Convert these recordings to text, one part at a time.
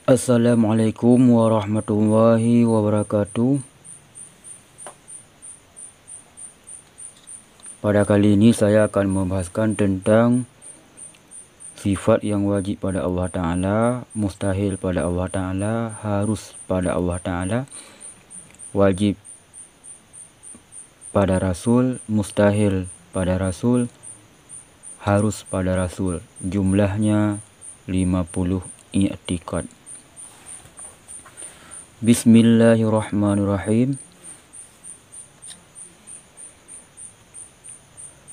Assalamualaikum warahmatullahi wabarakatuh. Pada kali ini saya akan membahaskan tentang sifat yang wajib pada Allah Ta'ala, mustahil pada Allah Ta'ala, harus pada Allah Ta'ala, wajib pada Rasul, mustahil pada Rasul, harus pada Rasul. Jumlahnya 50 i'tikad. Bismillahirrahmanirrahim.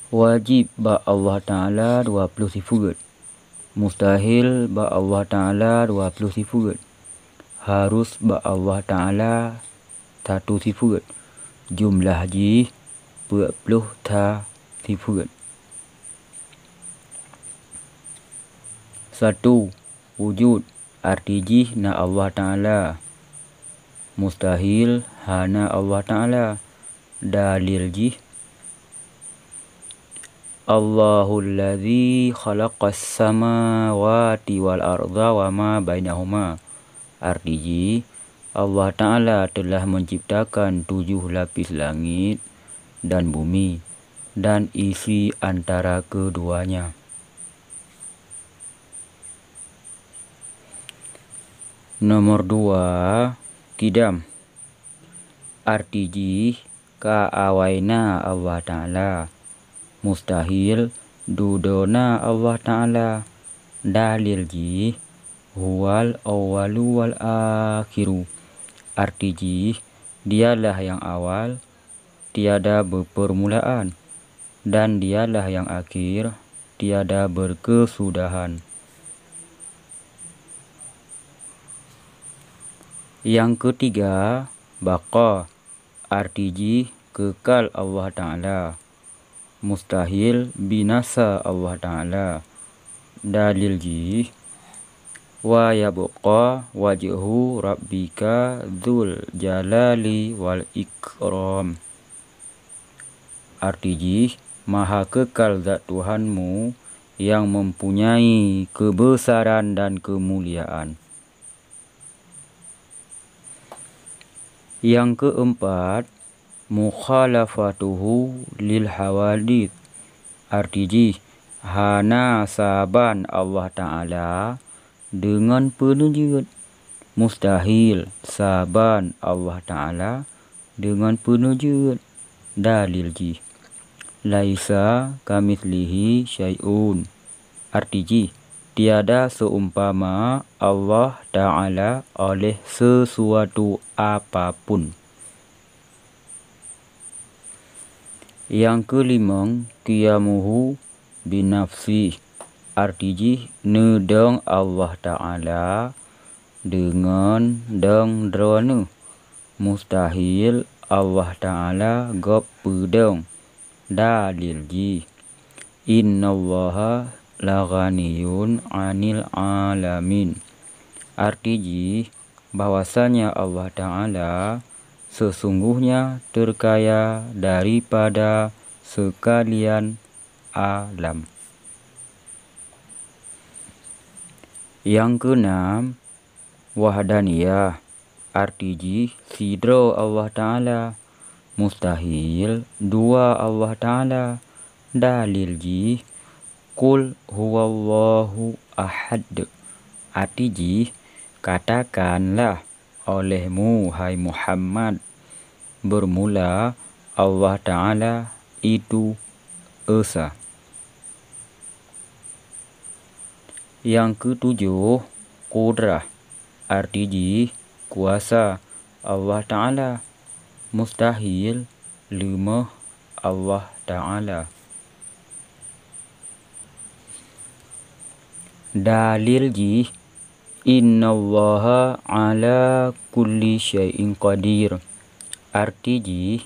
Wajib ba Allah Ta'ala 20 sifat. Mustahil ba Allah Ta'ala 20 sifat. Harus ba Allah Ta'ala 1 sifat. Jumlah ji 40 ta sifat. 1. Wujud arti ji na Allah Ta'ala. Mustahil hana Allah Ta'ala. Dalil ji Allahul ladzi khalaqas samawati wal arda wa ma bainahuma. Artinya Allah Ta'ala telah menciptakan 7 lapis langit dan bumi dan isi antara keduanya. Nomor 2. Kidam. Artinya kaawaina Allah Ta'ala. Mustahil dudona Allah Ta'ala. Dalil ji huwal awwalu wal akhiru. Artinya dialah yang awal, tiada berpermulaan, dan dialah yang akhir, tiada berkesudahan. Yang ketiga, baqa. Artinya kekal Allah Ta'ala. Mustahil binasa Allah Ta'ala. Dalil ji wa yabqa wajhu rabbika dzul jalali wal ikram. Artinya maha kekal zat Tuhanmu yang mempunyai kebesaran dan kemuliaan. Yang keempat, mukhalafatuhu lil hawadith. Artinya hana saban Allah Ta'ala dengan penunjuk. Mustahil saban Allah Ta'ala dengan penunjuk. Dalil ji laisa kamitslihi syai'un. Artinya tiada seumpama Allah Ta'ala oleh sesuatu apapun. Yang kelima, qiyamuhu binafsi. Artinya nedeng Allah Ta'ala dengan deng drone. Mustahil Allah Ta'ala gop pedeng. Dalil ji innallaha laghaniyun 'anil alamin. Artinya bahwasanya Allah Ta'ala sesungguhnya terkaya daripada sekalian alam. Yang keenam, wahdaniyah. Artinya sidro Allah Ta'ala. Mustahil dua Allah Ta'ala. Dalil ji qul huwallahu ahad. Artinya katakanlah olehmu hai Muhammad, bermula Allah Ta'ala itu esa. Yang ketujuh, qudrah. Artinya kuasa Allah Ta'ala. Mustahil lemah Allah Ta'ala. Dalil ji innallaha ala kulli syai'in qadir. Artinya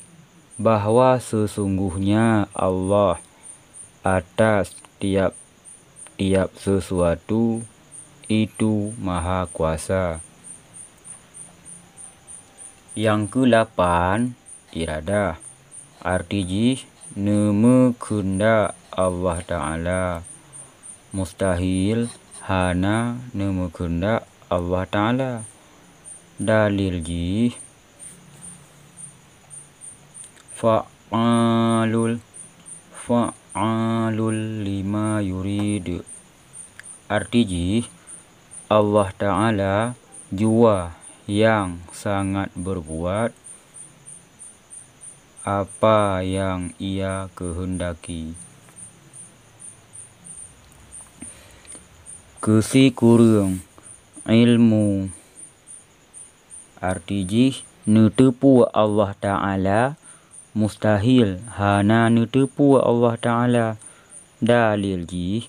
bahwa sesungguhnya Allah atas tiap sesuatu itu maha kuasa. Yang ke-8, iradah. Artinya nama kehendak Allah Ta'ala. Mustahil hana nama kehendak Allah Ta'ala. Dalil ji fa'alul lima yurid. Arti ji Allah Ta'ala jua yang sangat berbuat apa yang ia kehendaki. Kesi kurang ilmu. Arti ji netepu Allah Ta'ala mustahil hana netepu Allah Ta'ala. Dalil ji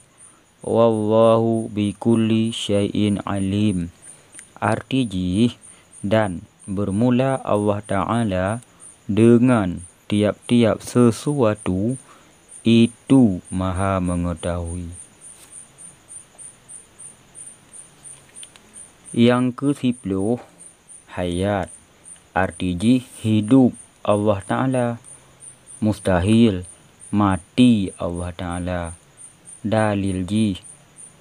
wallahu bikulli syai'in alim. Arti ji dan bermula Allah Ta'ala dengan tiap-tiap sesuatu itu maha mengetahui. Yang ke-10 hayat. Arti ji hidup Allah Ta'ala mustahil mati Allah Ta'ala. Dalil ji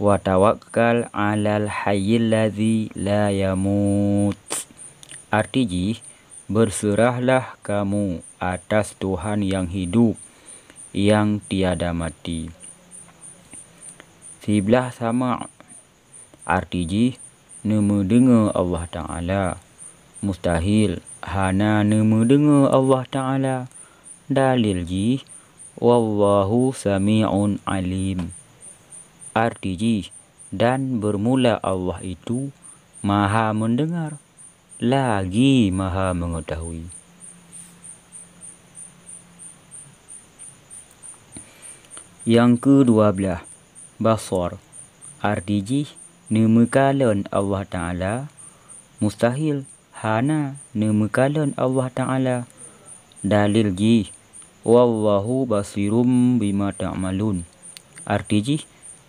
wa tawakkal 'alal hayyil ladzi la yamut. Arti ji berserahlah kamu atas Tuhan yang hidup yang tiada mati. 11 sama. Arti ji nemu dengar Allah Ta'ala mustahil hana nemu dengar Allah Ta'ala. Dalil ji wallahu sami'un alim. Arti ji dan bermula Allah itu maha mendengar lagi maha mengetahui. Yang ke-12 basar. Arti ji nemekalan Allah Ta'ala mustahil hana nemekalan Allah Ta'ala. Dalil ji wallahu basirum bima ta'malun. Arti ji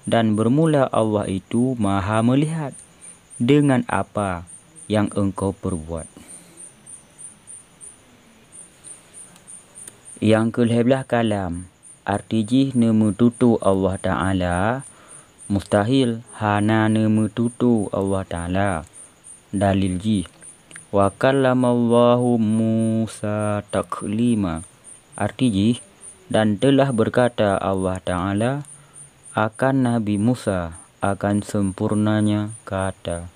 dan bermula Allah itu maha melihat dengan apa yang engkau perbuat. Yang ke-11 kalam. Arti ji nemu tutu Allah Ta'ala mustahil hana nemu tutu Allah Ta'ala. Dalil ji wa kallamallahu Musa taklima. Arti ji dan telah berkata Allah Ta'ala akan Nabi Musa akan sempurnanya kata.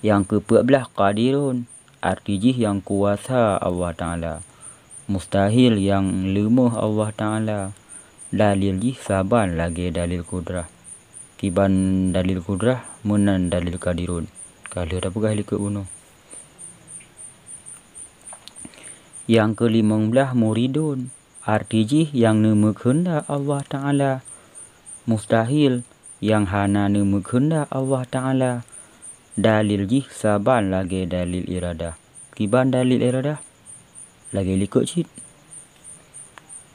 Yang ke-14 qadirun. Arti ji yang kuasa Allah Ta'ala mustahil yang lemah Allah Ta'ala. Dalil ji saban lagi dalil kudrah. Kiban dalil kudrah menan dalil qadirun. Kalau ada pegah likut bunuh. Yang ke-15 muridun. Arti ji yang nemu kehendak Allah Ta'ala mustahil yang hana nemu kehendak Allah Ta'ala. Dalil ji saban lagi dalil iradah. Kiban dalil iradah lagi likut cit.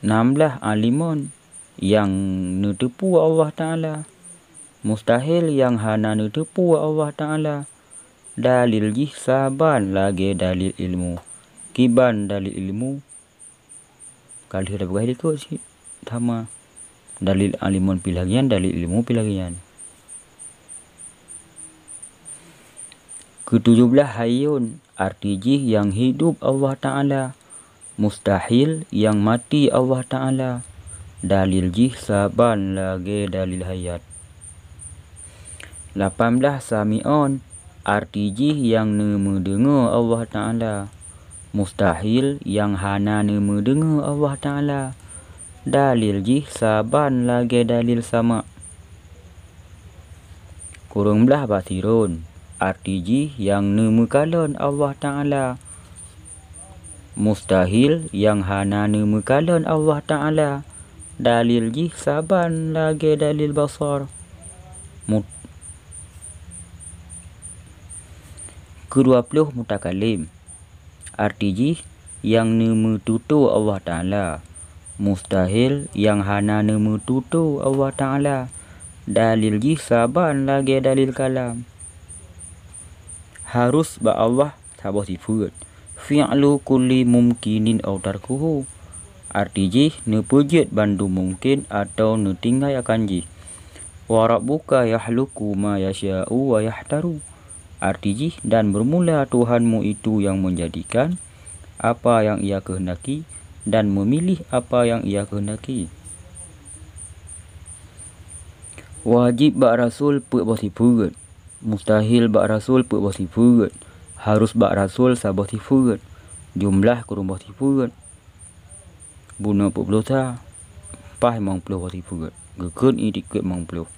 16 alimun yang netepu Allah Ta'ala mustahil yang hana netepu Allah Ta'ala. Dalil ji saban lagi dalil ilmu. Kiban dalil ilmu kalau sudah berkali ikut sih sama dalil alimun pilagian, dalil ilmu pilagian. Ke-17 hayyun. Arti ji yang hidup Allah Ta'ala mustahil yang mati Allah Ta'ala. Dalil ji saban lagi dalil hayat. 18 sami'un. Arti ji yang nemu dengar Allah Ta'ala mustahil yang hana nemu dengar Allah Ta'ala. Dalil ji saban lagi dalil sama. Kurang belah basirun. Arti ji yang nemu kalon Allah Ta'ala mustahil yang hana nemu kalon Allah Ta'ala. Dalil ji saban lagi dalil basar. Ke-20 mutakalim. Arti ji yang nemu tutu Allah Ta'ala mustahil yang hana nemu tutu Allah Ta'ala. Dalil ji saban lagi dalil kalam. Harus ba Allah sabah sifat fi'lu kulli mumkinin aw tarkuhu. Arti ji nepujut bandu mungkin atau netinggai akan ji. Wa rabbuka yahluku ma yasha'u wa yahtaru. Artinya, dan bermula Tuhanmu itu yang menjadikan apa yang ia kehendaki dan memilih apa yang ia kehendaki. Wajib bak rasul pek bosi furet. Mustahil bak rasul pek bosi furet. Harus bak rasul sabah si furet. Jumlah kurung bosi furet. Buna pek belosa. Pah mang puluh bosi furet. Gekun idikut mang puluh.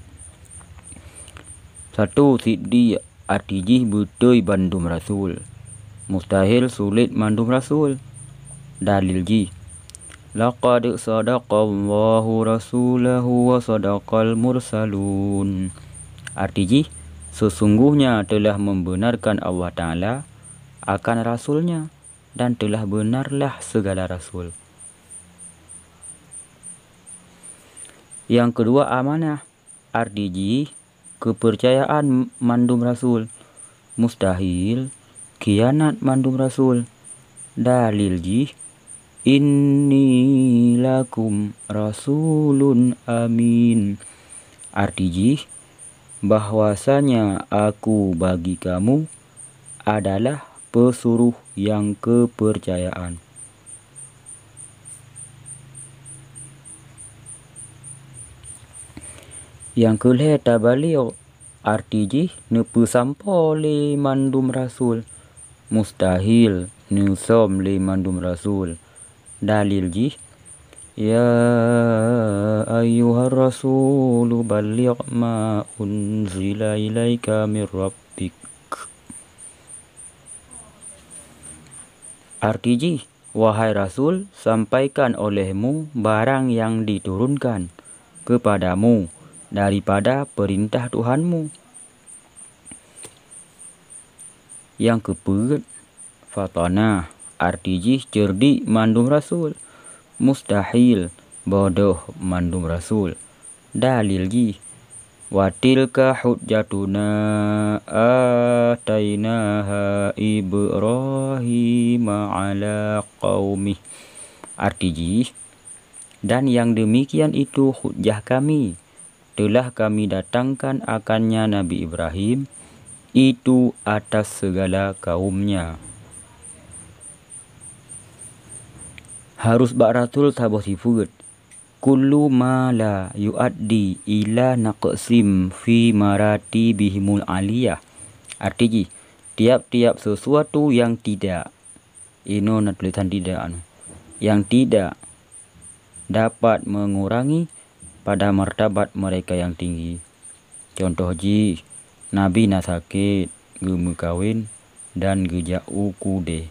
Satu siddi artijih betul bandum rasul. Mustahil sulit mandum rasul. Dalil ji. Laqad sadaqallahu rasulahu wa sadaqal mursalun. Artijih, sesungguhnya telah membenarkan Allah Ta'ala akan rasulnya dan telah benarlah segala rasul. Yang kedua amanah. Artijih, kepercayaan mandum rasul. Mustahil khianat mandum rasul. Dalil ji. Inni lakum rasulun amin. Artijih, bahwasanya aku bagi kamu adalah pesuruh yang kepercayaan. Yang kelih tabaliq. Artijih, nepu sampo le mandum rasul. Mustahil nusom le mandum rasul. Dalil ji. Ya ayyuhar rasulu balligh ma unzila ilaika mir rabbik. Artijih, wahai rasul, sampaikan olehmu barang yang diturunkan kepadamu daripada perintah Tuhanmu. Yang keempat, fatana. Artijih, cerdik mandum rasul. Mustahil bodoh mandum rasul. Dalil ji. Watilka hujjatuna atainaha Ibrahim ala qaumih. Artijih, dan yang demikian itu hujjah kami telah kami datangkan akannya Nabi Ibrahim itu atas segala kaumnya. Harus bak rasul sabah sifut. Kullu ma la yuaddi ila naqsim fi marati bihimul aliyah. Artinya, tiap-tiap sesuatu yang tidak. Ini tulisan tidak. Yang tidak dapat mengurangi pada martabat mereka yang tinggi. Contoh ji, Nabi na sakit, gemu kawin, dan gejau kude.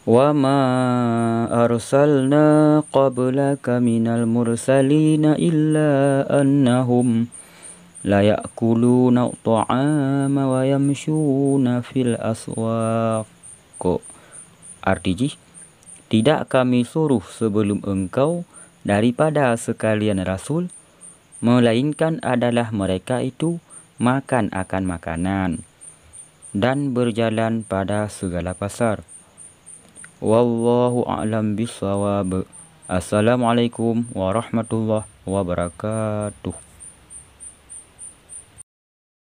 Wa ma arsalna qablaka minal mursalina illa annahum la ya'kuluna ta'ama wa yamshuna fil aswaq. Artinya, tidak kami suruh sebelum engkau daripada sekalian rasul, melainkan adalah mereka itu makan akan makanan dan berjalan pada segala pasar. Wallahu a'lam bishawab. Assalamualaikum warahmatullahi wabarakatuh.